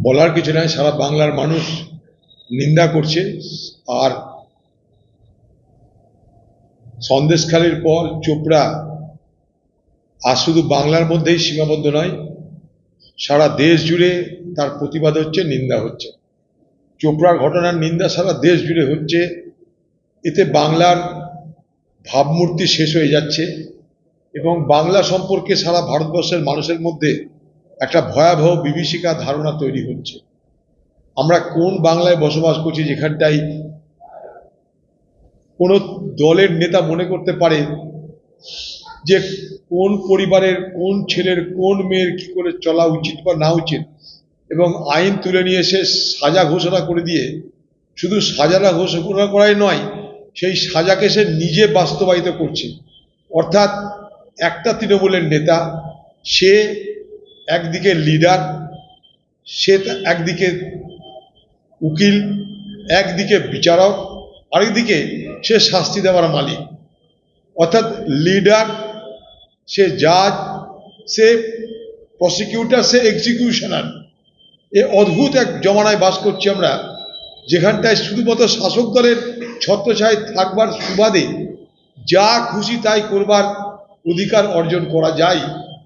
বলার কিছু নাই, সারা বাংলার মানুষ নিন্দা করছে। আর সন্দেশখালির পর চোপড়া আর শুধু বাংলার মধ্যেই সীমাবদ্ধ নয়, সারা দেশ জুড়ে তার প্রতিবাদ হচ্ছে, নিন্দা হচ্ছে। চোপড়ার ঘটনার নিন্দা সারা দেশ জুড়ে হচ্ছে। এতে বাংলার ভাবমূর্তি শেষ হয়ে যাচ্ছে এবং বাংলা সম্পর্কে সারা ভারতবর্ষের মানুষের মধ্যে একটা ভয়াবহ বিভীষিকা ধারণা তৈরি হচ্ছে। আমরা কোন বাংলায় বসবাস করছি যেখানটাই কোনো দলের নেতা মনে করতে পারে যে কোন পরিবারের কোন ছেলের কোন মেয়ের কি করে চলা উচিত বা না উচিত, এবং আইন তুলে নিয়ে এসে সাজা ঘোষণা করে দিয়ে শুধু সাজাটা ঘোষণা করাই নয়, সেই সাজাকে সে নিজে বাস্তবায়িত করছে। অর্থাৎ একটা তৃণমূলের নেতা, সে একদিকে লিডার, সে একদিকে উকিল, একদিকে বিচারক, আরেকদিকে সে শাস্তি দেওয়ার মালিক। অর্থাৎ লিডার, সে জাজ, সে প্রসিকিউটর, সে এক্সিকিউশনার। এ অদ্ভুত এক জমানায় বাস করছি আমরা, যেখানটায় শুধুমাত্র শাসক দলের ছত্রছায়ায় থাকবার সুবাদে যা খুশি তাই করবার অধিকার অর্জন করা যায়।